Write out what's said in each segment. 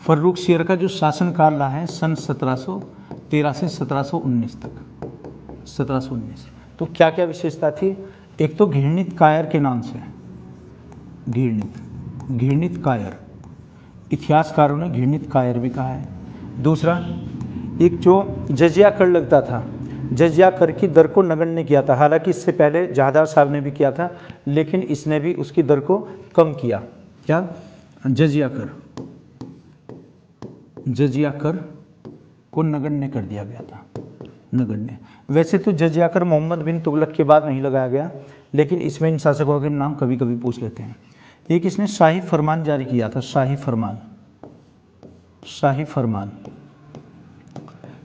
Farrukh share का जो शासनकाल रहा है सन 1713 से 1719 तक, 1719। तो क्या क्या विशेषता थी? एक तो घृणित कायर के नाम से, घृणित कायर, इतिहासकारों ने घृणित कायर भी कहा है। दूसरा, एक जो जजिया कर लगता था, जजिया कर की दर को नगण्य किया था। हालांकि इससे पहले जहादार साहब ने भी किया था, लेकिन इसने भी उसकी दर को कम किया। क्या? जजिया कर को नगण्य कर दिया गया था, नगण्य। वैसे तो जजिया कर मोहम्मद बिन तुगलक के बाद नहीं लगाया गया, लेकिन इसमें इन शासकों के नाम कभी कभी पूछ लेते हैं। एक इसने शाही फरमान जारी किया था, शाही फरमान।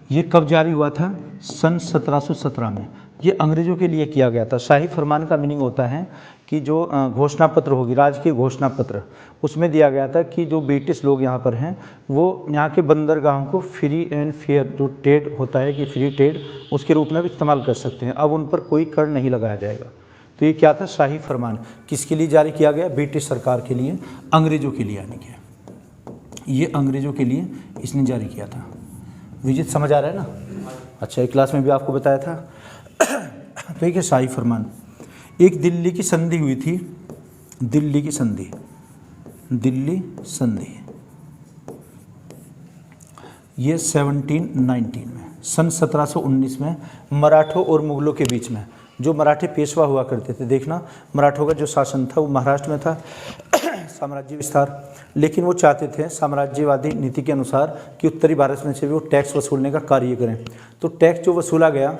ये कब जारी हुआ था? सन 1717 में। ये अंग्रेजों के लिए किया गया था। शाही फरमान का मीनिंग होता है कि जो घोषणा पत्र होगी, राज्य की घोषणा पत्र, उसमें दिया गया था कि जो ब्रिटिश लोग यहाँ पर हैं वो यहाँ के बंदरगाहों को फ्री एंड फेयर, जो ट्रेड होता है कि फ्री ट्रेड, उसके रूप में भी इस्तेमाल कर सकते हैं। अब उन पर कोई कर नहीं लगाया जाएगा। तो ये क्या था? शाही फरमान। किसके लिए जारी किया गया? ब्रिटिश सरकार के लिए, अंग्रेज़ों के लिए, यानी कि ये अंग्रेज़ों के लिए इसने जारी किया था। विजित समझ आ रहा है ना? अच्छा, एक क्लास में भी आपको बताया था। तो एक है शाही फरमान। एक दिल्ली की संधि हुई थी, दिल्ली संधि। ये 1719 में, सन 1719 में मराठों और मुगलों के बीच में, जो मराठे पेशवा हुआ करते थे। देखना, मराठों का जो शासन था वो महाराष्ट्र में था, साम्राज्य विस्तार। लेकिन वो चाहते थे साम्राज्यवादी नीति के अनुसार कि उत्तरी भारत में से भी वो टैक्स वसूलने का कार्य करें। तो टैक्स जो वसूला गया,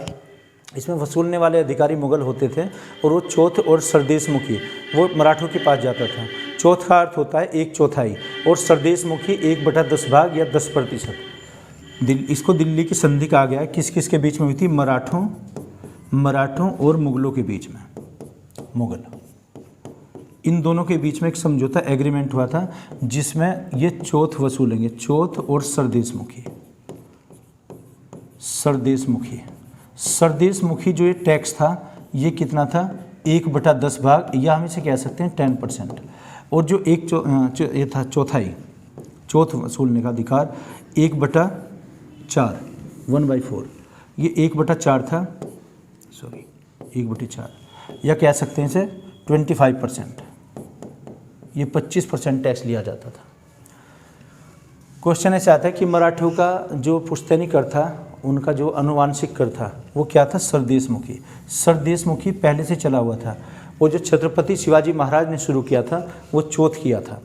इसमें वसूलने वाले अधिकारी मुगल होते थे, और वो चौथ और सरदेशमुखी वो मराठों के पास जाता था। चौथ का अर्थ होता है 1/4, और सरदेशमुखी 1/10 भाग या 10%। इसको दिल्ली की संधि कहा गया है। किस किस के बीच में हुई थी? मराठों और मुगलों के बीच में, मुगल, इन दोनों के बीच में एक समझौता एग्रीमेंट हुआ था, जिसमें ये चौथ वसूलेंगे, चौथ और सरदेशमुखी जो ये टैक्स था, ये कितना था? 1/10 भाग, या हम इसे कह सकते हैं 10%। और जो ये था चौथाई, चौथ वसूलने का अधिकार 1/4, 1/4, ये 1/4 था, 1/4, या कह सकते हैं इसे 25%। ये 25% टैक्स लिया जाता था। क्वेश्चन ऐसे आता है कि मराठों का जो पुश्तैनी कर था, उनका जो अनुवांशिक कर था, वो क्या था? सरदेशमुखी पहले से चला हुआ था। वो जो छत्रपति शिवाजी महाराज ने शुरू किया था, वो चौथ किया था।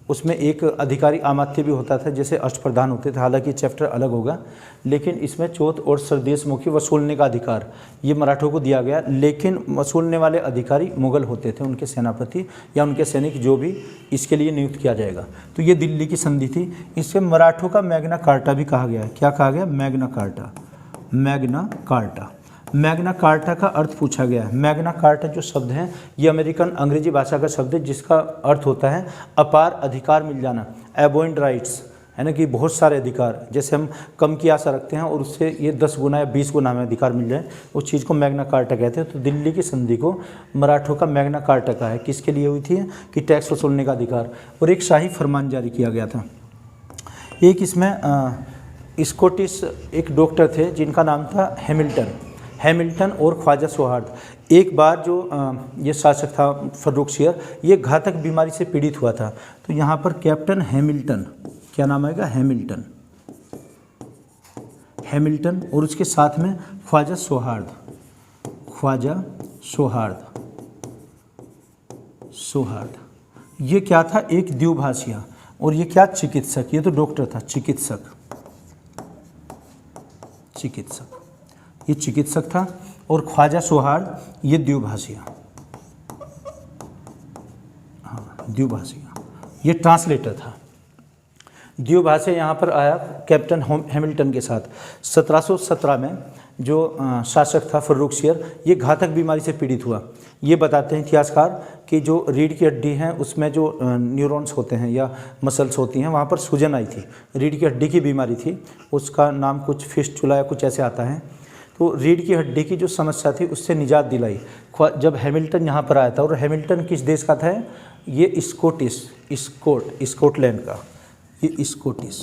उसमें एक अधिकारी अमात्य भी होता था, जैसे अष्टप्रधान होते थे। हालांकि चैप्टर अलग होगा, लेकिन इसमें चौथ और सरदेशमुखी वसूलने का अधिकार ये मराठों को दिया गया। लेकिन वसूलने वाले अधिकारी मुगल होते थे, उनके सेनापति या उनके सैनिक, जो भी इसके लिए नियुक्त किया जाएगा। तो ये दिल्ली की संधि थी। इससे मराठों का मैग्ना कार्टा भी कहा गया है। क्या कहा गया? मैग्ना कार्टा का अर्थ पूछा गया है। मैग्ना कार्टा जो शब्द है, ये अमेरिकन अंग्रेजी भाषा का शब्द है, जिसका अर्थ होता है अपार अधिकार मिल जाना, अबॉइंड राइट्स, है ना, कि बहुत सारे अधिकार। जैसे हम कम की आशा रखते हैं और उससे ये 10 गुना या 20 गुना हमें अधिकार मिल जाए, उस चीज़ को मैग्ना कार्टा कहते हैं। तो दिल्ली की संधि को मराठों का मैग्ना कार्टा का है। किसके लिए हुई थी? कि टैक्स वसूलने का अधिकार। और एक शाही फरमान जारी किया गया था। एक इसमें स्कॉटिश एक डॉक्टर थे, जिनका नाम था हैमिल्टन और ख्वाजा सोहार्द। एक बार जो ये शासक था फर्रुख सियर, ये घातक बीमारी से पीड़ित हुआ था। तो यहाँ पर कैप्टन हैमिल्टन, क्या नाम आएगा? हैमिल्टन, और उसके साथ में ख्वाजा सोहार्द। ये क्या था? एक द्विभाषिया। और ये क्या? चिकित्सक। ये तो डॉक्टर था, चिकित्सक, ये चिकित्सक था। और ख्वाजा सोहार्द ये द्विभाषिया, ये ट्रांसलेटर था। द्विभाषिया यहाँ पर आया कैप्टन हैमिल्टन के साथ। 1717 में जो शासक था फर्रुख सियर, ये घातक बीमारी से पीड़ित हुआ। ये बताते हैं इतिहासकार कि जो रीढ़ की हड्डी है, उसमें जो न्यूरॉन्स होते हैं या मसल्स होती हैं, वहाँ पर सूजन आई थी। रीढ़ की हड्डी की बीमारी थी, उसका नाम कुछ फिस्टुला या कुछ ऐसे आता है। तो रीढ़ की हड्डी की जो समस्या थी, उससे निजात दिलाई जब हैमिल्टन यहाँ पर आया था। और हैमिल्टन किस देश का था? ये स्कॉटलैंड का, ये स्कॉटिश,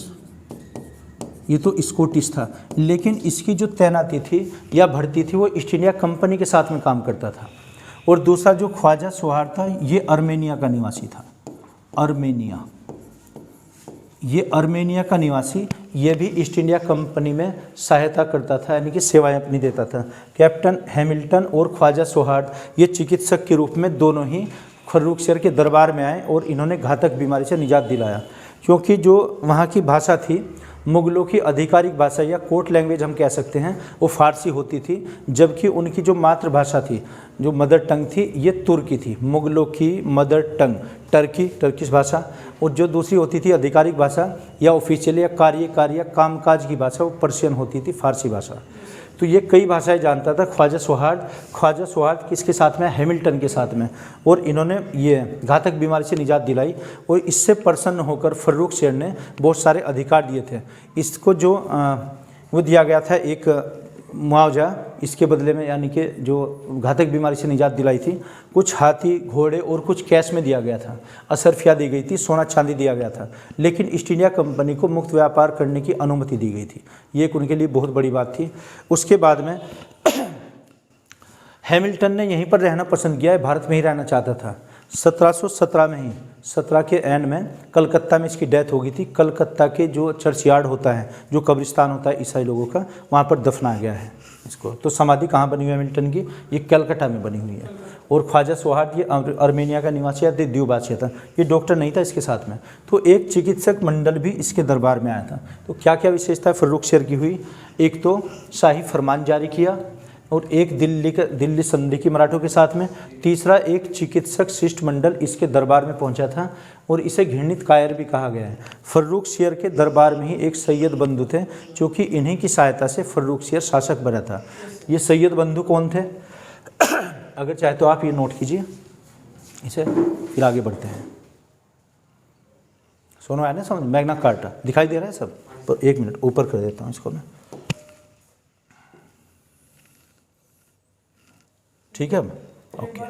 ये तो स्कॉटिश था, लेकिन इसकी जो तैनाती थी या भर्ती थी वो ईस्ट इंडिया कंपनी के साथ में काम करता था। और दूसरा जो ख्वाजा सोहार्द था ये अर्मेनिया का निवासी था, अर्मेनिया, ये अर्मेनिया का निवासी, ये भी ईस्ट इंडिया कंपनी में सहायता करता था, यानी कि सेवाएं अपनी देता था। कैप्टन हैमिल्टन और ख्वाजा सोहार्द ये चिकित्सक के रूप में दोनों ही फर्रुखसियर के दरबार में आए और इन्होंने घातक बीमारी से निजात दिलाया। क्योंकि जो वहाँ की भाषा थी, मुगलों की आधिकारिक भाषा या कोर्ट लैंग्वेज हम कह सकते हैं, वो फारसी होती थी, जबकि उनकी जो मातृभाषा थी, जो मदर टंग थी, ये तुर्की थी। मुगलों की मदर टंग टर्किश भाषा, और जो दूसरी होती थी आधिकारिक भाषा या ऑफिशियल या कार्यकारी या कामकाज की भाषा, वो पर्शियन होती थी, फारसी भाषा। तो ये कई भाषाएं जानता था ख्वाजा सोहार्द किसके साथ में, हैमिल्टन के साथ में, और इन्होंने ये घातक बीमारी से निजात दिलाई। और इससे प्रसन्न होकर फर्रुखसियर ने बहुत सारे अधिकार दिए थे। इसको जो वो दिया गया था एक मुआवजा इसके बदले में, यानी कि जो घातक बीमारी से निजात दिलाई थी, कुछ हाथी, घोड़े और कुछ कैश में दिया गया था, अशर्फिया दी गई थी, सोना चांदी दिया गया था। लेकिन ईस्ट इंडिया कंपनी को मुक्त व्यापार करने की अनुमति दी गई थी। ये एक उनके लिए बहुत बड़ी बात थी। उसके बाद में हैमिल्टन ने यहीं पर रहना पसंद किया है, भारत में ही रहना चाहता था। 1717 में ही, 17 के एंड में कलकत्ता में इसकी डेथ हो गई थी। कलकत्ता के जो चर्च यार्ड होता है, जो कब्रिस्तान होता है ईसाई लोगों का, वहाँ पर दफनाया गया है इसको। तो समाधि कहाँ बनी हुई है हैमिल्टन की, ये कलकत्ता में बनी हुई है। और ख्वाजा सोहार्द ये अर्मेनिया का निवासी या द्यूबाची था, ये डॉक्टर नहीं था इसके साथ में। तो एक चिकित्सक मंडल भी इसके दरबार में आया था। तो क्या क्या विशेषता फर्रुखसियर की हुई, एक तो शाही फरमान जारी किया, और एक दिल्ली संधि की मराठों के साथ में। तीसरा, एक चिकित्सक शिष्टमंडल इसके दरबार में पहुंचा था, और इसे घृणित कायर भी कहा गया है। फर्रुखसियर के दरबार में ही एक सैयद बंधु थे, क्योंकि इन्हीं की सहायता से फर्रुखसियर शासक बना था। ये सैयद बंधु कौन थे अगर चाहे तो आप ये नोट कीजिए इसे, फिर आगे बढ़ते हैं। सुनो है ना समझ, मैग्ना कार्टा दिखाई दे रहा है सब? तो एक मिनट ऊपर कर देता हूँ इसको मैं, ठीक है। ओके,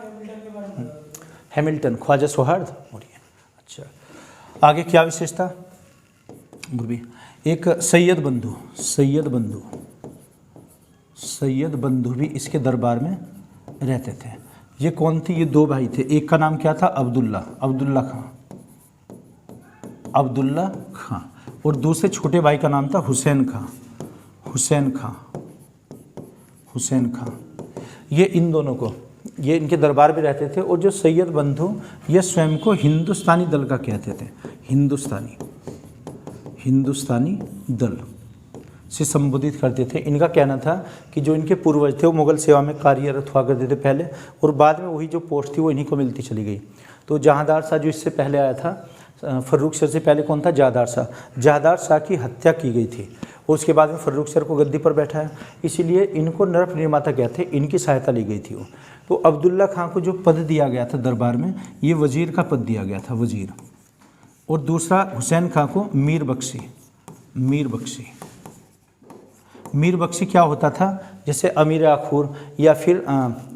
हैमिल्टन, ख्वाजा सोहार्द और ये। अच्छा, आगे क्या विशेषता भी, एक सैयद बंधु भी इसके दरबार में रहते थे। ये कौन थे? ये दो भाई थे। एक का नाम क्या था? अब्दुल्ला खां, और दूसरे छोटे भाई का नाम था हुसैन खां। ये इन दोनों को, ये इनके दरबार में रहते थे। और जो सैयद बंधु, ये स्वयं को हिंदुस्तानी दल का कहते थे, हिंदुस्तानी दल से संबोधित करते थे। इनका कहना था कि जो इनके पूर्वज थे वो मुगल सेवा में कार्यरत हुआ करते थे पहले, और बाद में वही जो पोस्ट थी वो इन्हीं को मिलती चली गई। तो जहांदार शाह जो इससे पहले आया था, फर्रुखसियर से पहले कौन था? जहांदार शाह की हत्या की गई थी, और उसके बाद में फर्रुखसियर को गद्दी पर बैठाया, इसीलिए इनको नरक निर्माता कहते हैं। इनकी सहायता ली गई थी वो। तो अब्दुल्ला खां को जो पद दिया गया था दरबार में, ये वजीर का पद दिया गया था, वजीर। और दूसरा हुसैन खां को मीर बख्शी क्या होता था? जैसे अमीर आखूर, या फिर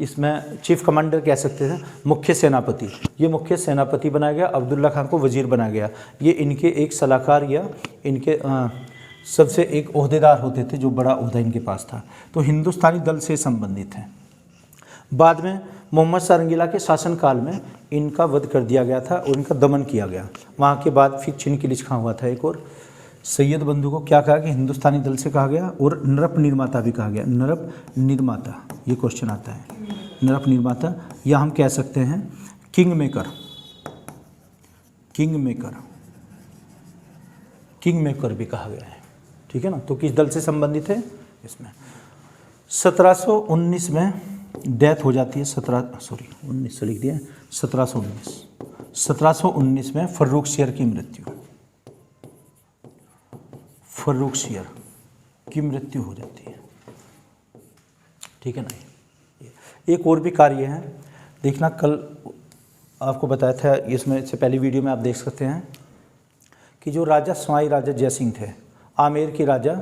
इसमें चीफ कमांडर कह सकते थे, मुख्य सेनापति। ये मुख्य सेनापति बनाया गया, अब्दुल्ला खां को वजीर बनाया गया। ये इनके एक सलाहकार या इनके सबसे एक ओहदेदार होते थे, जो बड़ा ओहदा इनके पास था। तो हिंदुस्तानी दल से संबंधित हैं। बाद में मोहम्मद शाह रंगीला के शासनकाल में इनका वध कर दिया गया था और इनका दमन किया गया। वहाँ के बाद फिर छिनकिलिच खां हुआ था एक। और सैयद बंधु को क्या कहा कि हिंदुस्तानी दल से कहा गया, और नरप निर्माता भी कहा गया। नरप निर्माता, ये क्वेश्चन आता है। नरप निर्माता, या हम कह सकते हैं किंग मेकर भी कहा गया है, ठीक है ना। तो किस दल से संबंधित है इसमें? 1719 में डेथ हो जाती है, 1719 में फर्रुखसियर की मृत्यु हो जाती है, ठीक है ना। एक और भी कार्य है, देखना कल आपको बताया था, इसमें से पहली वीडियो में आप देख सकते हैं कि जो राजा सवाई राजा जयसिंह थे, आमेर के राजा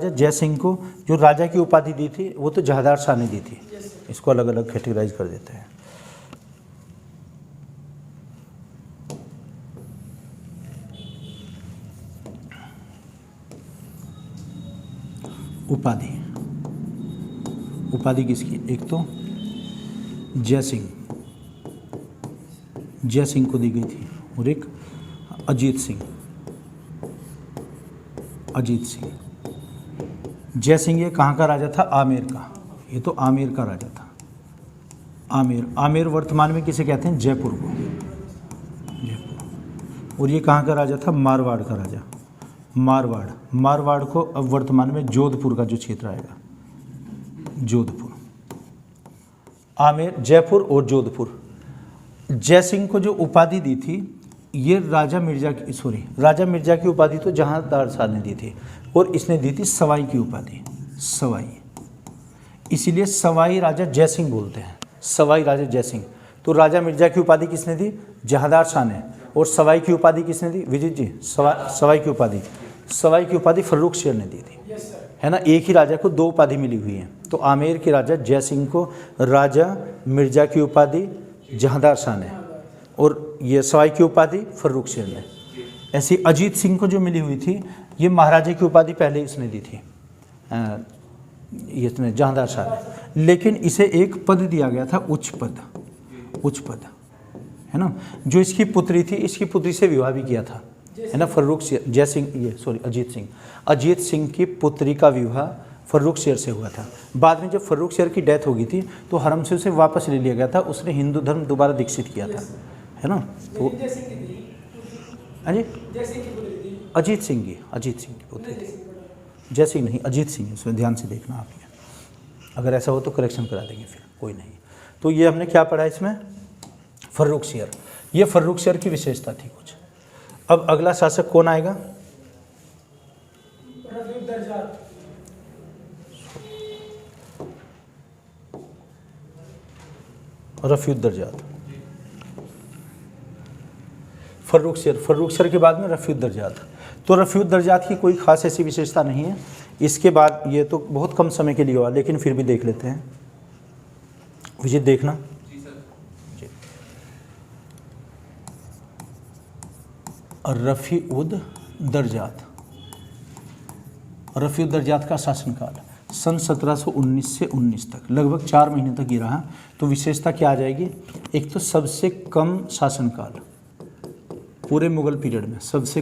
जयसिंह को जो राजा की उपाधि दी थी वो तो जहांदार शाह ने दी थी। इसको अलग अलग कैटेगराइज कर देते हैं। उपाधि, उपाधि किसकी, एक तो जयसिंह, जयसिंह को दी गई थी, और एक अजीत सिंह, अजीत सिंह। जयसिंह ये कहाँ का राजा था, आमेर का, ये तो आमेर का राजा था। आमेर, आमेर वर्तमान में किसे कहते हैं, जयपुर को, जयपुर। और ये कहाँ का राजा था, मारवाड़ का राजा, मारवाड़, मारवाड़ को अब वर्तमान में जोधपुर का जो क्षेत्र आएगा, जोधपुर। आमेर, जयपुर और जोधपुर। जयसिंह को जो उपाधि दी थी ये राजा मिर्जा की, राजा मिर्जा की उपाधि तो जहांदार शाह ने दी थी, और इसने दी थी सवाई की उपाधि, सवाई, इसीलिए सवाई राजा जयसिंह बोलते हैं, सवाई राजा जयसिंह। तो राजा मिर्जा की उपाधि किसने दी, जहांदार शाह ने, और सवाई की उपाधि किसने दी, विजित जी, सवाई की उपाधि, सवाई की उपाधि फर्रुख शेर ने दी थी, है ना। एक ही राजा को दो उपाधि मिली हुई है। तो आमेर के राजा जयसिंह को राजा मिर्जा की उपाधि जहांदार शाह ने, और ये सवाई की उपाधि फर्रुख शेर ने। ऐसी अजीत सिंह को जो मिली हुई थी ये महाराजा की उपाधि पहले इसने दी थी, इसने जहांदार शाह ने, लेकिन इसे एक पद दिया गया था, उच्च पद, उच्च पद, है ना। जो इसकी पुत्री थी, इसकी पुत्री से विवाह भी किया था, है ना, फर्रुख शेर, जयसिंह, ये अजीत सिंह, अजीत सिंह की पुत्री का विवाह फर्रुख शेर से हुआ था। बाद में जब फर्रुख शेर की डेथ हो गई थी तो हरम से उसे वापस ले लिया गया था, उसने हिंदू धर्म दोबारा दीक्षित किया था, है ना। तो अजीत सिंह की, अजीत सिंह की पुत्री थी, जयसिंह नहीं, अजीत सिंह, इसमें ध्यान से देखना आप, अगर ऐसा हो तो करेक्शन करा देंगे, फिर कोई नहीं। तो ये हमने क्या पढ़ा इसमें, फर्रुख शेर, ये फर्रुख शेर की विशेषता थी कुछ। अब अगला शासक कौन आएगा, रफ़ीउद्दरजात। फर्रुख शेर, फर्रुख शेर के बाद में रफ़ीउद्दरजात। तो रफ़ीउद्दरजात की कोई खास ऐसी विशेषता नहीं है। इसके बाद ये तो बहुत कम समय के लिए हुआ, लेकिन फिर भी देख लेते हैं, विजित देखना जी। रफ़ीउद्दरजात, रफ़ीउद्दरजात का शासनकाल सन 1719 से 19 तक, लगभग 4 महीने तक ही रहा। तो विशेषता क्या आ जाएगी, एक तो सबसे कम शासनकाल पूरे मुगल पीरियड में, सबसे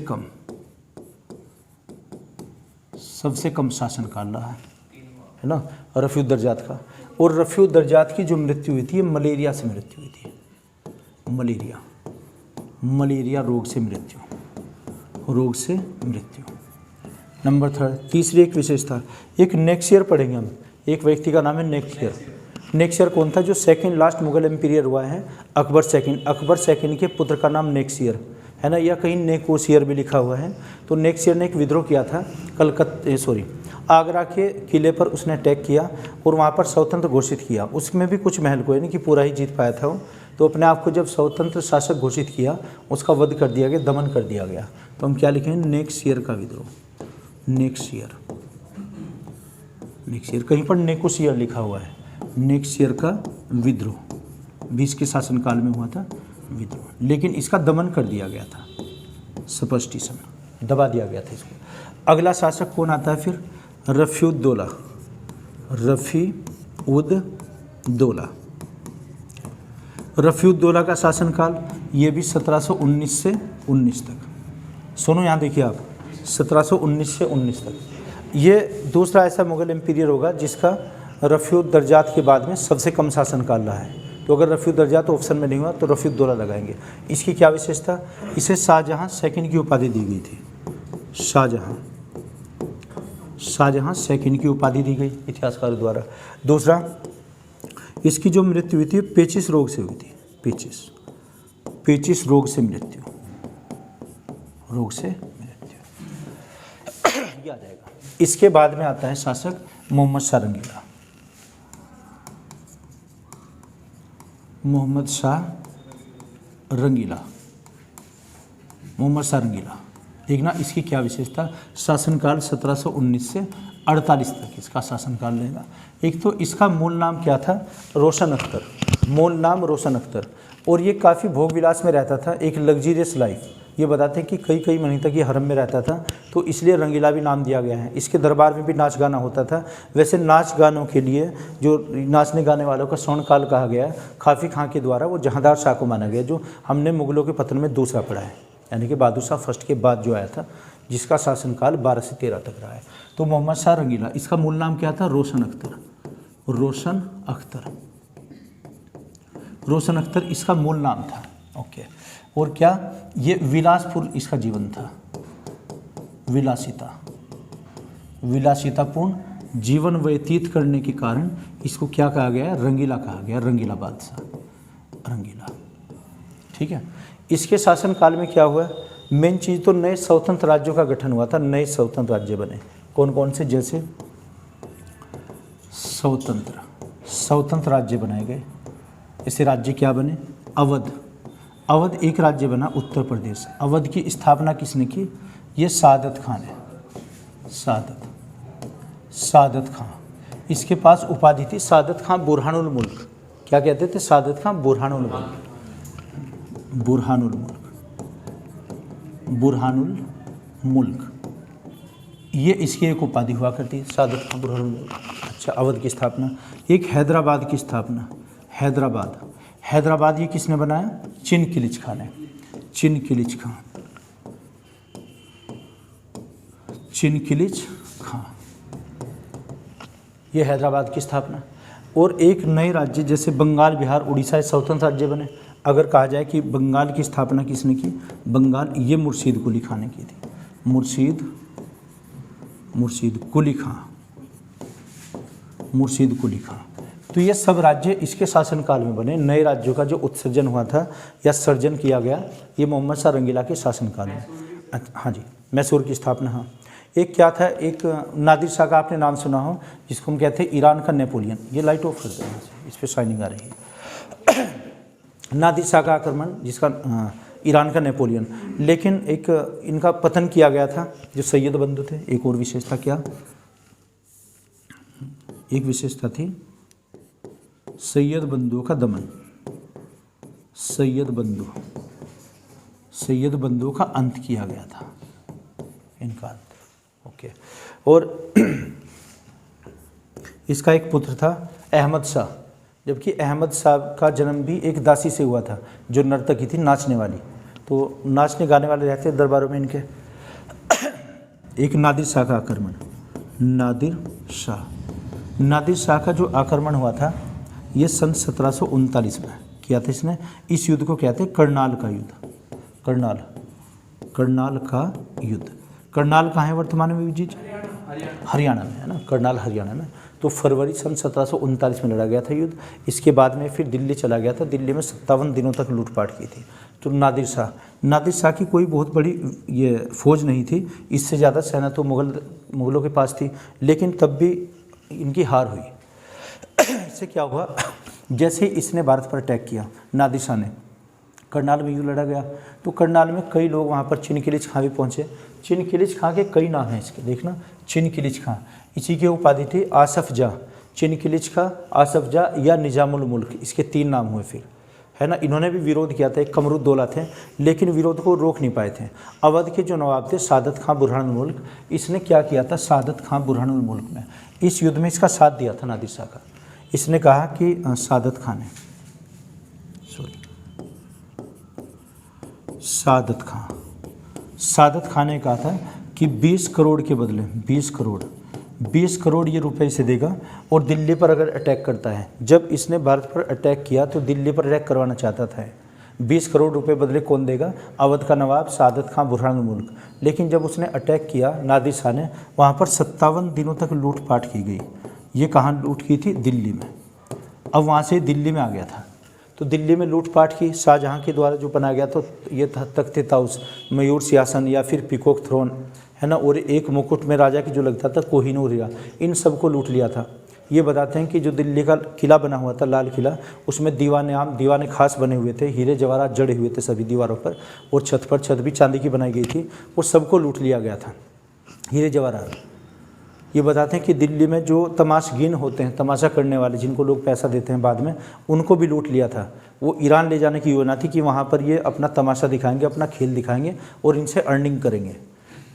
कम शासनकाल रहा है ना रफ़ीउद्दरजात का। और रफ़ीउद्दरजात की जो मृत्यु हुई थी मलेरिया से मृत्यु हुई थी, मलेरिया रोग से मृत्यु, नंबर 3, तीसरी एक विशेषता, एक नेक्सियर पढ़ेंगे हम, एक व्यक्ति का नाम है नेक्सियर। नेक्सियर कौन था, जो सेकंड लास्ट मुगल एम्पीरियर हुआ है, अकबर सेकंड के पुत्र का नाम नेक्सियर, है ना, या कहीं नेकोसियर भी लिखा हुआ है। तो नेक्सियर ने एक विद्रोह किया था आगरा के किले पर, उसने अटैक किया और वहाँ पर स्वतंत्र घोषित किया। उसमें भी कुछ महल को, यानी कि पूरा ही जीत पाया था वो। तो अपने आप को जब स्वतंत्र शासक घोषित किया, उसका वध कर दिया गया, दमन कर दिया गया। तो हम क्या लिखेंगे, नेक्सियर का विद्रोह, नेक्सियर, कहीं पर नेकोसियर लिखा हुआ है, नेक्सियर का विद्रोह 20 के शासनकाल में हुआ था विद्रोह, लेकिन इसका दमन कर दिया गया था, सपस्टिशन, दबा दिया गया था इसको। अगला शासक कौन आता है फिर, रफ़ीउद्दौला, रफ़ीउद्दौला का शासनकाल ये भी 1719 से 19 तक। सुनो यहाँ देखिए आप, 1719 से 19 तक। ये दूसरा ऐसा मुगल एम्पीरियर होगा जिसका रफ़ीउद्दरजात के बाद में सबसे कम शासनकाल रहा है। तो अगर रफ़ीउद्दरजात ऑप्शन में नहीं हुआ तो रफ़ीउद्दौला लगाएंगे। इसकी क्या विशेषता, इसे शाहजहाँ सेकंड की उपाधि दी गई थी, शाहजहाँ सेकंड की उपाधि दी गई इतिहासकारों द्वारा। दूसरा, इसकी जो मृत्यु हुई थी पेचिस रोग से हुई थी, पेचिस रोग से मृत्यु, ये आ जाएगा। इसके बाद में आता है शासक मोहम्मद शाह रंगीला। देखना इसकी क्या विशेषता, शासनकाल 1719 से 48 तक इसका शासनकाल रहेगा। एक तो इसका मूल नाम क्या था, रोशन अख्तर, और ये काफ़ी भोग विलास में रहता था, एक लग्जीरियस लाइफ, ये बताते हैं कि कई कई महीने तक ये हरम में रहता था, तो इसलिए रंगीला भी नाम दिया गया है। इसके दरबार में भी नाच गाना होता था। वैसे नाच गानों के लिए जो नाचने गाने वालों का स्वर्णकाल कहा गया है काफ़ी खां के द्वारा, वो जहांदार शाह को माना गया, जो हमने मुगलों के पतन में दूसरा पढ़ा है, यानी कि बहादुर शाह फर्स्ट के बाद जो आया था, जिसका शासनकाल 12 से 13 तक रहा है। तो मोहम्मद शाह रंगीला, इसका मूल नाम क्या था? रोशन अख्तर। रोशन अख्तर, रोशन अख्तर इसका मूल नाम था। ओके। और क्या ये विलासपुर इसका जीवन था, विलासिता, विलासितापूर्ण जीवन व्यतीत करने के कारण इसको क्या कहा गया है? रंगीला कहा गया, रंगीला बादशाह, रंगीला। ठीक है। इसके शासनकाल में क्या हुआ? मेन चीज़ तो नए स्वतंत्र राज्यों का गठन हुआ था, नए स्वतंत्र राज्य बने। कौन कौन से? जैसे स्वतंत्र राज्य बनाए गए। ऐसे राज्य क्या बने? अवध, अवध एक राज्य बना, उत्तर प्रदेश। अवध की स्थापना किसने की? ये सादत खान है, सादत खां। इसके पास उपाधि थी सादत खां बुरहानुल मुल्क। क्या कहते थे? सादत खां बुरहानुल मुल्क, बुरहानुल मुल्क, बुरहानुल मुल्क, ये इसकी एक उपाधि हुआ करती है, सादत खां बुरहानुल मुल्क। अच्छा, अवध की स्थापना। एक हैदराबाद की स्थापना, हैदराबाद, हैदराबाद ये किसने बनाया? चिनकिलिच खां ने, चिनकिलिच खां, चिनकिलिच खां, ये हैदराबाद की स्थापना। और एक नए राज्य जैसे बंगाल, बिहार, उड़ीसा स्वतंत्र राज्य बने। अगर कहा जाए कि बंगाल की स्थापना किसने की? बंगाल, ये मुर्शीद कुली खां ने की थी, मुर्शीद कुली खां, मुर्शीद कुली खां। तो ये सब राज्य इसके शासनकाल में बने। नए राज्यों का जो उत्सर्जन हुआ था या सर्जन किया गया, ये मोहम्मद शाह रंगीला के शासनकाल में। हाँ जी, मैसूर की स्थापना। हाँ, एक क्या था? एक नादिर शाह का आपने नाम सुना हो, जिसको हम कहते हैं ईरान का नेपोलियन। ये लाइट ऑफ कर देना, इस पर शाइनिंग आ रही है। नादिर शाह का आक्रमण, जिसका ईरान का नेपोलियन। लेकिन एक इनका पतन किया गया था, जो सैयद बंधु थे। एक और विशेषता क्या? एक विशेषता थी सैयद बंधुओं का दमन, सैयद बंधुओं का अंत किया गया था, इनका अंत। ओके। और इसका एक पुत्र था अहमद शाह, जबकि अहमद शाह का जन्म भी एक दासी से हुआ था, जो नर्तकी थी, नाचने वाली। तो नाचने गाने वाले रहते दरबारों में इनके। एक नादिर शाह का आक्रमण, नादिर शाह का जो आक्रमण हुआ था, ये सन 1739 में किया था इसने। इस युद्ध को कहते हैं करनाल का युद्ध, करनाल का युद्ध। करनाल कहाँ है वर्तमान में? जी, हरियाणा में है ना, करनाल हरियाणा में। तो फरवरी सन 1739 में लड़ा गया था युद्ध। इसके बाद में फिर दिल्ली चला गया था। दिल्ली में 57 दिनों तक लूटपाट की थी। तो नादिर शाह की कोई बहुत बड़ी ये फौज नहीं थी, इससे ज़्यादा सेना तो मुग़लों के पास थी, लेकिन तब भी इनकी हार हुई। इससे क्या हुआ? जैसे इसने भारत पर अटैक किया, नादिर शाह ने, करनाल में युद्ध लड़ा गया। तो करनाल में कई लोग वहाँ पर चिनकिलिच खां भी पहुँचे। चिनकिलिच खां के कई नाम हैं इसके, देखना, चिनकिलिच खां। इसी की उपाधि थी आसफ जा, चिनकिलिच खां, आसफ जा या निजामुल मुल्क, इसके 3 नाम हुए फिर, है ना। इन्होंने भी विरोध किया था, एक कमरुद्दौला थे, लेकिन विरोध को रोक नहीं पाए थे। अवध के जो नवाब थे सादत खां बुरहानुल मुल्क, इसने क्या किया था? सादत खां बुरहानुल मुल्क में इस युद्ध में इसका साथ दिया था नादिर शाह का। इसने कहा कि सादत खान ने कहा था कि 20 करोड़ के बदले 20 करोड़ ये रुपए इसे देगा और दिल्ली पर अगर अटैक करता है। जब इसने भारत पर अटैक किया तो दिल्ली पर अटैक करवाना चाहता था। 20 करोड़ रुपए बदले कौन देगा? अवध का नवाब सादत खां बुरहानुल मुल्क। लेकिन जब उसने अटैक किया नादिर शाह ने, वहाँ पर 57 दिनों तक लूटपाट की गई। ये कहाँ लूट की थी? दिल्ली में। अब वहाँ से दिल्ली में आ गया था, तो दिल्ली में लूटपाट की। शाहजहाँ के द्वारा जो बनाया गया तो ये था तख्ते ताउस, मयूर सिंहासन या फिर पीकॉक थ्रोन, है ना। और एक मुकुट में राजा की जो लगता था कोहिनूर हीरा, इन सबको लूट लिया था। ये बताते हैं कि जो दिल्ली का किला बना हुआ था, लाल किला, उसमें दीवाने आम, दीवाने खास बने हुए थे, हीरे जवाहरात जड़े हुए थे सभी दीवारों पर, और छत पर छत भी चांदी की बनाई गई थी, और सबको लूट लिया गया था, हीरे जवाहरात। ये बताते हैं कि दिल्ली में जो तमाशगीन होते हैं, तमाशा करने वाले, जिनको लोग पैसा देते हैं बाद में, उनको भी लूट लिया था। वो ईरान ले जाने की योजना थी कि वहाँ पर ये अपना तमाशा दिखाएंगे, अपना खेल दिखाएंगे और इनसे अर्निंग करेंगे।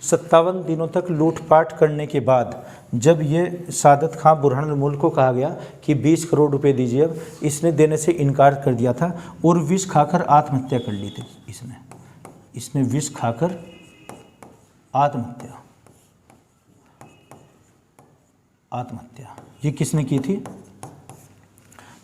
57 दिनों तक लूटपाट करने के बाद जब ये सादत खां बुरहानुल मुल्क को कहा गया कि 20 करोड़ रुपए दीजिए, अब इसने देने से इनकार कर दिया था और विष खाकर आत्महत्या कर ली थी। इसने विष खाकर आत्महत्या ये किसने की थी?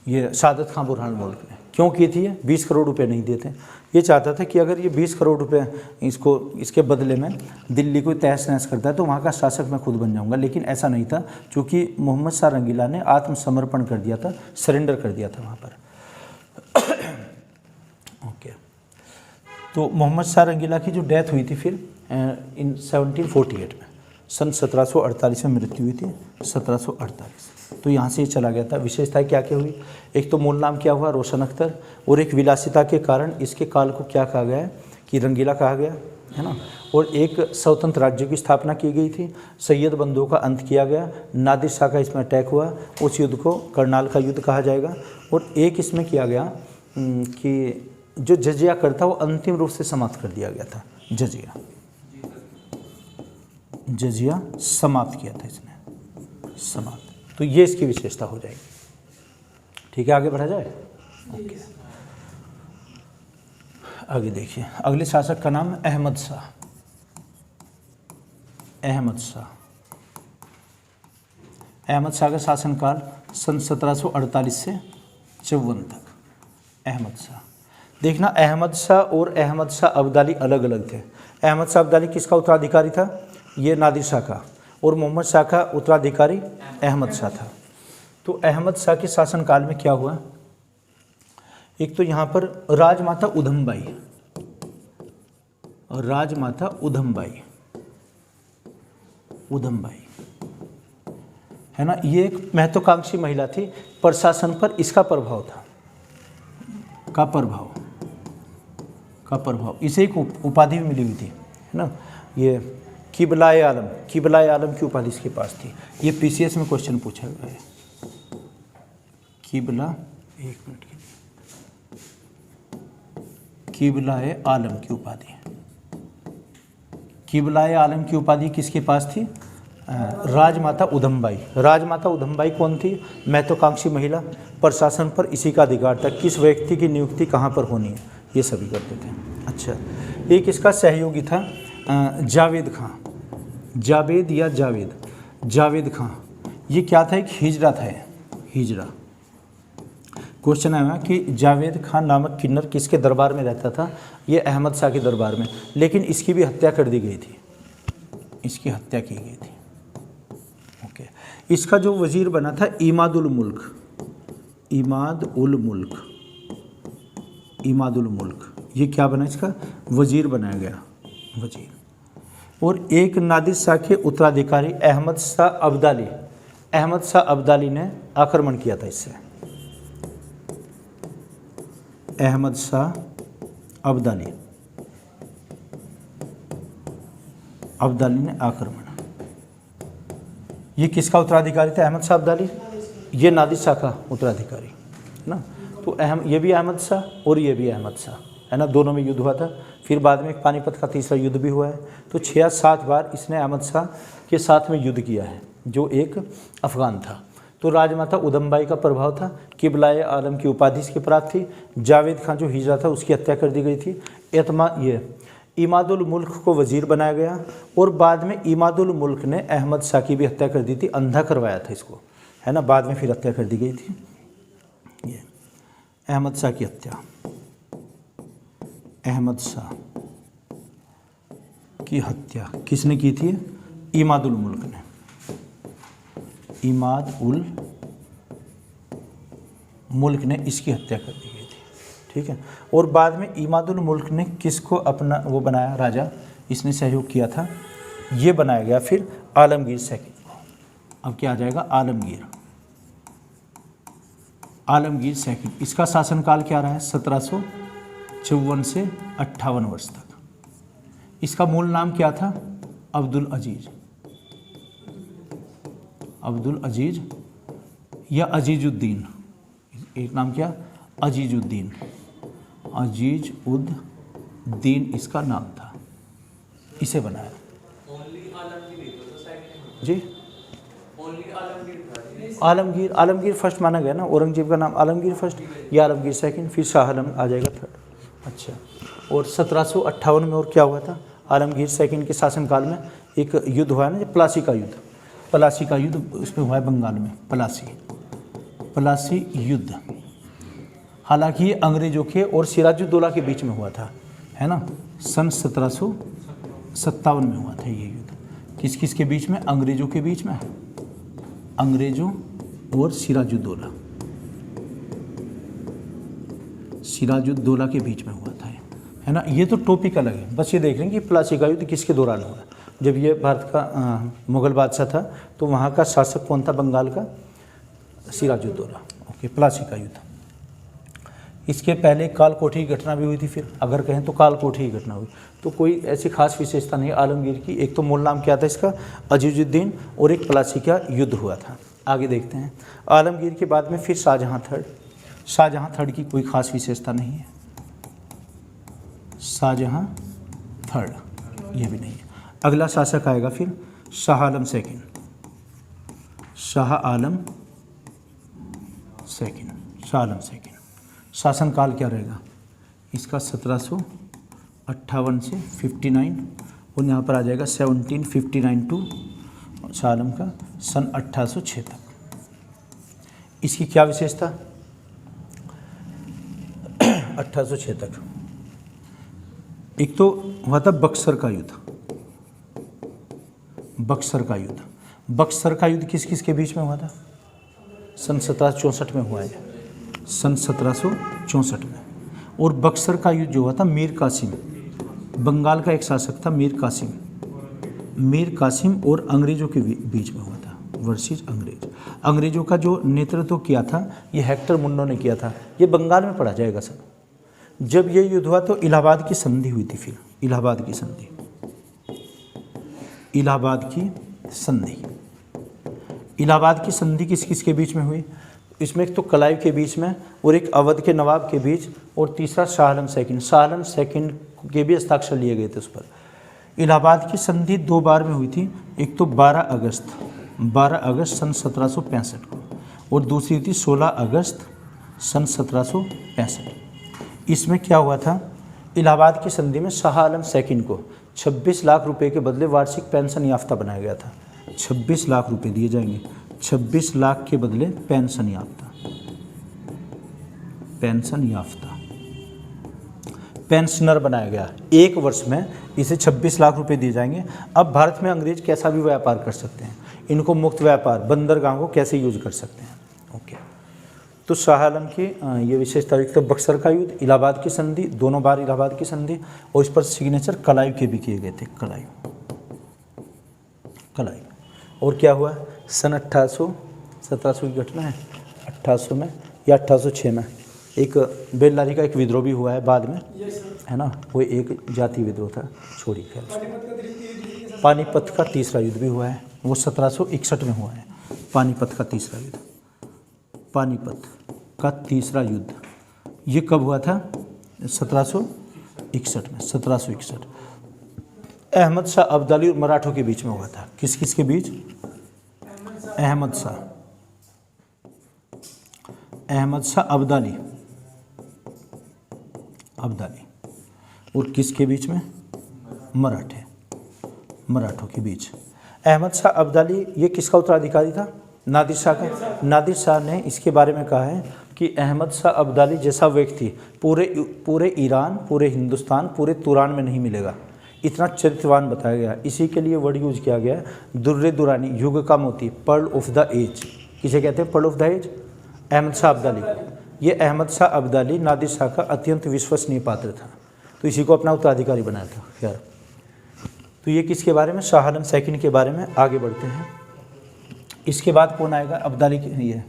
ये सादत खां बुरहानुल मुल्क ने। क्यों की थी ये? 20 करोड़ रुपए नहीं देते। ये चाहता था कि अगर ये 20 करोड़ रुपए इसके बदले में दिल्ली को तहस नहस करता है तो वहाँ का शासक मैं खुद बन जाऊँगा। लेकिन ऐसा नहीं था, क्योंकि मोहम्मद शाह रंगीला ने आत्मसमर्पण कर दिया था, सरेंडर कर दिया था वहाँ पर। ओके, तो मोहम्मद शाह रंगीला की जो डेथ हुई थी फिर इन 1748 में, सन 1748 में मृत्यु हुई थी, 1748। तो यहाँ से ये चला गया था। विशेषताएं क्या क्या हुई? एक तो मूल नाम क्या हुआ? रोशन अख्तर। और एक विलासिता के कारण इसके काल को क्या कहा गया है कि रंगीला कहा गया है ना। और एक स्वतंत्र राज्य की स्थापना की गई थी, सैयद बंदों का अंत किया गया, नादिर शाह का इसमें अटैक हुआ, उस युद्ध को करनाल का युद्ध कहा जाएगा। और एक इसमें किया गया कि जो जजिया कर था वो अंतिम रूप से समाप्त कर दिया गया था। जजिया समाप्त किया था इसने, समाप्त। तो ये इसकी विशेषता हो जाएगी। ठीक है, आगे बढ़ा जाए। ओके, आगे देखिए, अगले शासक का नाम अहमद शाह। अहमद शाह का शासनकाल सन 1748 से 54 तक। अहमद शाह, देखना अहमद शाह और अहमद शाह अब्दाली अलग अलग थे। अहमद शाह अब्दाली किसका उत्तराधिकारी था? ये नादिर शाह का। और मोहम्मद शाह का उत्तराधिकारी अहमद शाह था। तो अहमद शाह के शासनकाल में क्या हुआ? एक तो यहाँ पर राजमाता उधमबाई है ना, ये एक महत्वाकांक्षी महिला थी। प्रशासन पर इसका प्रभाव था, का प्रभाव। इसे एक उपाधि भी मिली हुई थी, है ना। ये किबलाए आलम की उपाधि इसके पास थी। ये पीसीएस में क्वेश्चन पूछा गया है। किबलाए आलम की उपाधि। किबलाए आलम की उपाधि किसके पास थी? राजमाता उधमबाई कौन थी? महत्वाकांक्षी महिला। प्रशासन पर इसी का अधिकार था, किस व्यक्ति की नियुक्ति कहाँ पर होनी है, ये सभी करते थे। अच्छा, एक इसका सहयोगी था जावेद खां। ये क्या था? एक हिजड़ा था। हिजड़ा। क्वेश्चन आया कि जावेद खान नामक किन्नर किसके दरबार में रहता था? ये अहमद शाह के दरबार में। लेकिन इसकी भी हत्या कर दी गई थी, इसकी हत्या की गई थी। ओके, इसका जो वजीर बना था इमादुल मुल्क, ये क्या बना? इसका वजीर बनाया गया, वजीर। और एक नादिर शाह के उत्तराधिकारी अहमद शाह अब्दाली ने आक्रमण किया था इससे। अहमद शाह अब्दाली ने आक्रमण। ये किसका उत्तराधिकारी था? अहमद शाह अब्दाली। ये नादिर शाह का उत्तराधिकारी है ना। तो ये भी अहमद शाह और ये भी अहमद शाह, है ना। दोनों में युद्ध हुआ था। फिर बाद में पानीपत का तीसरा युद्ध भी हुआ है। तो 6-7 बार इसने अहमद शाह के साथ में युद्ध किया है, जो एक अफगान था। तो राजमाता उधमबाई का प्रभाव था। किबलाए आलम की उपाधि इसके प्राप्त थी। जावेद खान जो हिजड़ा था उसकी हत्या कर दी गई थी। इमादुल मुल्क को वजीर बनाया गया। और बाद में इमादुल मुल्क ने अहमद शाह की भी हत्या कर दी थी, अंधा करवाया था इसको, है ना। बाद में फिर हत्या कर दी गई थी। ये अहमद शाह की हत्या, अहमद शाह की हत्या किसने की थी? इमादुल मुल्क ने। इमादुल मुल्क ने इसकी हत्या कर दी गई थी। ठीक है। और बाद में इमादुल मुल्क ने किसको अपना वो बनाया राजा? इसने सहयोग किया था। ये बनाया गया फिर आलमगीर सेकंड। अब क्या आ जाएगा? आलमगीर सेकंड। इसका शासनकाल क्या रहा है? 1754 से 58 वर्ष तक। इसका मूल नाम क्या था? अब्दुल अजीज। अब्दुल अजीज या अजीजुद्दीन, एक नाम क्या, अजीजुद्दीन, अजीजुद्दीन इसका नाम था, इसे बनाया जी। आलमगीर, आलमगीर फर्स्ट माना गया ना, औरंगजेब का नाम आलमगीर फर्स्ट, या आलमगीर सेकंड, फिर शाह आलम आ जाएगा थर्ड। अच्छा, और 1758 में और क्या हुआ था, आलमगीर सेकंड के शासनकाल में एक युद्ध हुआ है ना, प्लासी का युद्ध, प्लासी का युद्ध उसमें हुआ है बंगाल में, प्लासी युद्ध। हालांकि ये अंग्रेजों के और सिराजुद्दौला के बीच में हुआ था, है ना, सन 1757 में हुआ था ये युद्ध। किस किस के बीच में, अंग्रेजों के बीच में, अंग्रेजों और सिराजुद्दौला, सिराजुद्दौला के बीच में हुआ था, है ना। ये तो टॉपिक अलग है, बस ये देख रहे हैं कि प्लासी का युद्ध किसके दौरान हुआ। जब ये भारत का मुगल बादशाह था तो वहाँ का शासक कौन था बंगाल का, सिराजुद्दौला। ओके, प्लासी का युद्ध। इसके पहले कालकोठी की घटना भी हुई थी, फिर अगर कहें तो कालकोठी की घटना हुई। तो कोई ऐसी खास विशेषता नहीं आलमगीर की, एक तो मूल नाम क्या था इसका, अजीजुद्दीन, और एक प्लासी का युद्ध हुआ था। आगे देखते हैं, आलमगीर के बाद में फिर शाहजहाँ थर्ड। शाहजहाँ थर्ड की कोई खास विशेषता नहीं है, शाहजहाँ थर्ड ये भी नहीं है। अगला शासक आएगा फिर Shah Alam second, Shah Alam second, Shah Alam second. शासनकाल क्या रहेगा इसका, 1758 से 59, और यहाँ पर आ जाएगा 1759 टू शाह आलम का सन 1806 तक। इसकी क्या विशेषता, 1806 तक। एक तो हुआ था बक्सर का युद्ध, बक्सर का युद्ध। बक्सर का युद्ध किस किस के बीच में हुआ था, सन 1764 में हुआ है, सन 1764 में। और बक्सर का युद्ध जो हुआ था, मीर कासिम, बंगाल का एक शासक था मीर कासिम, मीर कासिम और अंग्रेजों के बीच में हुआ था, वर्सेस अंग्रेज। अंग्रेजों का जो नेतृत्व किया था ये हेक्टर मुंडो ने किया था। ये बंगाल में पढ़ा जाएगा सब। जब ये युद्ध हुआ तो इलाहाबाद की संधि हुई थी, फिर इलाहाबाद की संधि, इलाहाबाद की संधि। इलाहाबाद की संधि किस किस के बीच में हुई, इसमें एक तो कलाइव के बीच में और एक अवध के नवाब के बीच, और तीसरा शाह आलम सेकंड, शाह आलम सेकंड के भी हस्ताक्षर लिए गए थे उस पर। इलाहाबाद की संधि 2 बार में हुई थी, एक तो 12 अगस्त सन 1765 को, और दूसरी थी 16 अगस्त सन 1765। इसमें क्या हुआ था, इलाहाबाद की संधि में शाह आलम सेकंड को 26 लाख रुपए के बदले वार्षिक पेंशन याफ्ता बनाया गया था। 26 लाख रुपए दिए जाएंगे, 26 लाख के बदले पेंशन याफ्ता, पेंशन याफ्ता, पेंशनर बनाया गया। 1 वर्ष में इसे 26 लाख रुपए दिए जाएंगे। अब भारत में अंग्रेज कैसा भी व्यापार कर सकते हैं, इनको मुक्त व्यापार, बंदरगाह को कैसे यूज कर सकते हैं। ओके, तो शाह आलम की ये विशेषता, एक तो बक्सर का युद्ध, इलाहाबाद की संधि, दोनों बार इलाहाबाद की संधि, और इस पर सिग्नेचर कलाइव के भी किए गए थे, कलाइव। और क्या हुआ, सन 1700 की घटना है, 1800 में या 1806 में एक बेल्लारी का एक विद्रोह भी हुआ है बाद में, है ना, वो एक जाति विद्रोह था, छोड़ी खैर। पानीपत का तीसरा युद्ध भी हुआ है, वो 1761 में हुआ है, पानीपत का तीसरा युद्ध। पानीपत का तीसरा युद्ध ये कब हुआ था, 1761 में, 1761। अहमद शाह अब्दाली और मराठों के बीच में हुआ था। किस किस के बीच, अहमद शाह अब्दाली, और किसके बीच में, मराठों के बीच। अहमद शाह अब्दाली ये किसका उत्तराधिकारी था, नादिर शाह का। नादिर शाह ने इसके बारे में कहा है कि अहमद शाह अब्दाली जैसा व्यक्ति पूरे ईरान, पूरे हिंदुस्तान, पूरे तुरान में नहीं मिलेगा, इतना चरित्रवान बताया गया। इसी के लिए वर्ड यूज किया गया, दुर्रे दुरानी, युग का मोती, पर्ल ऑफ द एज। किसे कहते हैं pearl of the age, Ahmad Shah Abdali को। ये अहमद शाह अब्दाली नादिर शाह का अत्यंत विश्वसनीय पात्र था, तो इसी को अपना उत्तराधिकारी बनाया था। खैर, तो ये किसके बारे में, शाह आलम सेकंड के बारे में। आगे बढ़ते हैं, इसके बाद कौन आएगा, अब्दाली के, ये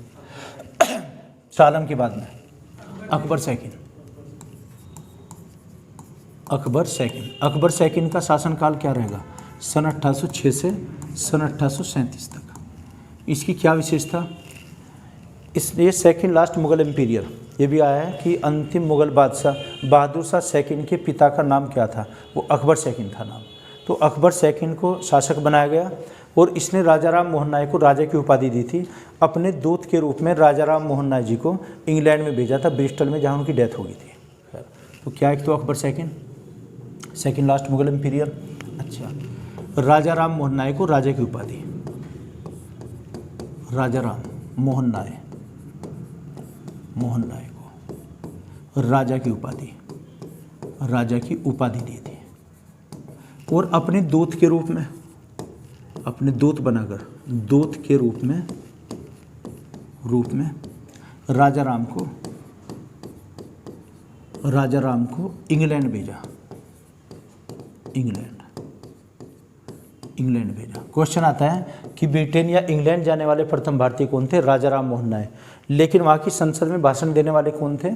शाह आलम के बाद में अकबर सेकंड। अकबर सेकंड का शासनकाल क्या रहेगा, सन 1806 से सन 1837 तक। इसकी क्या विशेषता, इसलिए सेकंड लास्ट मुगल एम्पीरियर, ये भी आया है कि अंतिम मुगल बादशाह बहादुर शाह सेकंड के पिता का नाम क्या था, वो अकबर सेकंड था नाम। तो अकबर सेकंड को शासक बनाया गया और इसने राजा राम मोहन नायक को राजा की उपाधि दी थी। अपने दूत के रूप में राजा राम मोहन नायक जी को इंग्लैंड में भेजा था, ब्रिस्टल में, जहाँ उनकी डेथ हो गई थी। तो क्या एक तो अकबर सेकंड लास्ट मुगल एम्पीरियर। अच्छा, राजा राम मोहन नायक को राजा की उपाधि, राजा राम मोहन नायक को राजा की उपाधि दी थी। और अपने दूत के रूप में, अपने दूत बनाकर, दूत के रूप में राजा राम को इंग्लैंड भेजा, इंग्लैंड भेजा। क्वेश्चन आता है कि ब्रिटेन या इंग्लैंड जाने वाले प्रथम भारतीय कौन थे, राजा राम मोहन नायक। लेकिन वहाँ की संसद में भाषण देने वाले कौन थे,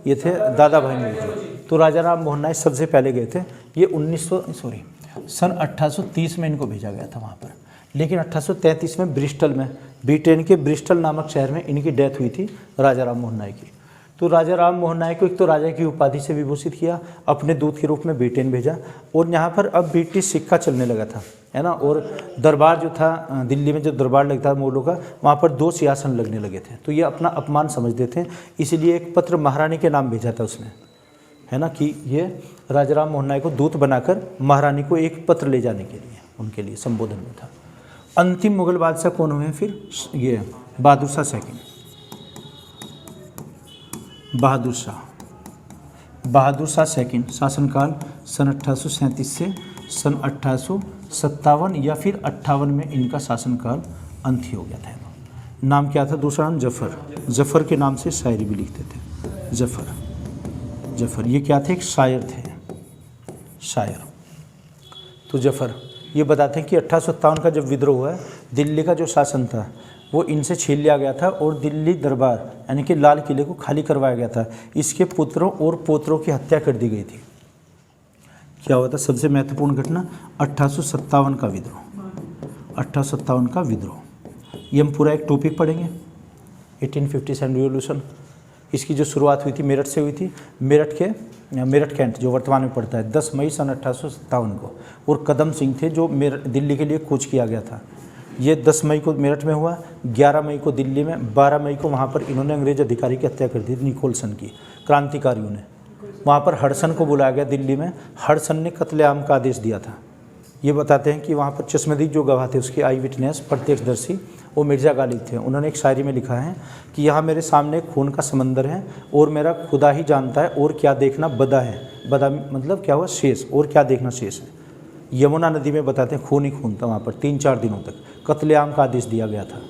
ये थे दादा भाई नौरोजी। तो राजा राम मोहन नायक सबसे पहले गए थे। ये सन 1830 में इनको भेजा गया था वहाँ पर। लेकिन 1833 में ब्रिस्टल में, ब्रिटेन के ब्रिस्टल नामक शहर में इनकी डेथ हुई थी राजा राम मोहन नायक की। तो राजा राम मोहन नायक को एक तो राजा की उपाधि से विभूषित किया, अपने दूत के रूप में ब्रिटेन भेजा। और यहाँ पर अब ब्रिटिश सिक्का चलने लगा था, है ना। और दरबार जो था, दिल्ली में जो दरबार लगता था मुगलों का, वहाँ पर 2 सिंहासन लगने लगे थे। तो ये अपना अपमान समझते थे, इसलिए एक पत्र महारानी के नाम भेजा था उसने, है ना, कि ये राजा राम मोहन नायक को दूत बनाकर महारानी को एक पत्र ले जाने के लिए, उनके लिए संबोधन में था। अंतिम मुगल बादशाह कौन हुए हैं फिर, ये बहादुर शाह सेकंड। बहादुर शाह सेकंड शासनकाल सन 1837 से सन 1857 या फिर 58 में इनका शासनकाल अंत ही हो गया था। नाम क्या था, दूसरा नाम जफ़र के नाम से शायरी भी लिखते थे। जफ़र ये क्या थे, एक शायर थे, शायर। तो जफ़र ये बताते हैं कि 1857 का जब विद्रोह हुआ, दिल्ली का जो शासन था वो इनसे छीन लिया गया था और दिल्ली दरबार यानी कि लाल किले को खाली करवाया गया था। इसके पुत्रों और पोत्रों की हत्या कर दी गई थी। क्या हुआ था, सबसे महत्वपूर्ण घटना 1857 का विद्रोह, 1857 का विद्रोह। ये हम पूरा एक टॉपिक पढ़ेंगे, 1857 रिवॉल्यूशन। इसकी जो शुरुआत हुई थी मेरठ से हुई थी, मेरठ कैंट जो वर्तमान में पड़ता है, 10 मई सन 1857 को। और कदम सिंह थे जो दिल्ली के लिए कूच किया गया था। ये 10 मई को मेरठ में हुआ, 11 मई को दिल्ली में, 12 मई को वहाँ पर इन्होंने अंग्रेज अधिकारी की हत्या कर दी निकोलसन की, क्रांतिकारियों ने। वहाँ पर हडसन को बुलाया गया दिल्ली में, हडसन ने कत्लेआम का आदेश दिया था। ये बताते हैं कि वहाँ पर चश्मदीद जो गवाह थे, उसके आई विटनेस प्रत्यक्षदर्शी, वो मिर्ज़ा गालिब थे। उन्होंने एक शायरी में लिखा है कि यहाँ मेरे सामने खून का समंदर है और मेरा खुदा ही जानता है और क्या देखना बदा है। बदा मतलब क्या हुआ, शेष, और क्या देखना शेष है। यमुना नदी में बताते हैं खून ही खून था वहाँ पर 3-4 दिनों तक। कत्लेआम का आदेश दिया गया था।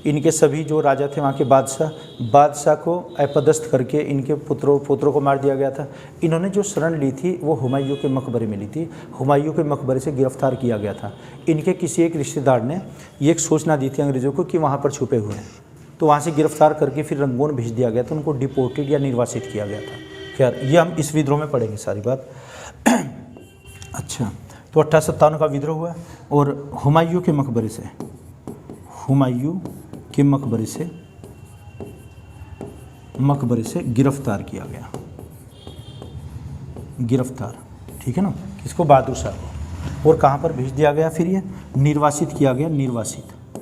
इनके सभी जो राजा थे वहाँ के बादशाह को अपदस्थ करके इनके पुत्रों को मार दिया गया था। इन्होंने जो शरण ली थी वो हुमायूं के मकबरे में ली थी। हुमायूं के मकबरे से गिरफ्तार किया गया था। इनके किसी एक रिश्तेदार ने ये एक सूचना दी थी अंग्रेज़ों को कि वहाँ पर छुपे हुए हैं, तो वहाँ से गिरफ्तार करके फिर रंगून भेज दिया गया था। उनको डिपोर्टेड या निर्वासित किया गया था। खैर, ये हम इस विद्रोह में पढ़ेंगे सारी बात। अच्छा, तो 1857 का विद्रोह हुआ और हुमायूं के मकबरे से गिरफ्तार किया गया, ठीक है ना, किसको, बहादुर शाह को। और कहाँ पर भेज दिया गया फिर, ये निर्वासित किया गया, निर्वासित।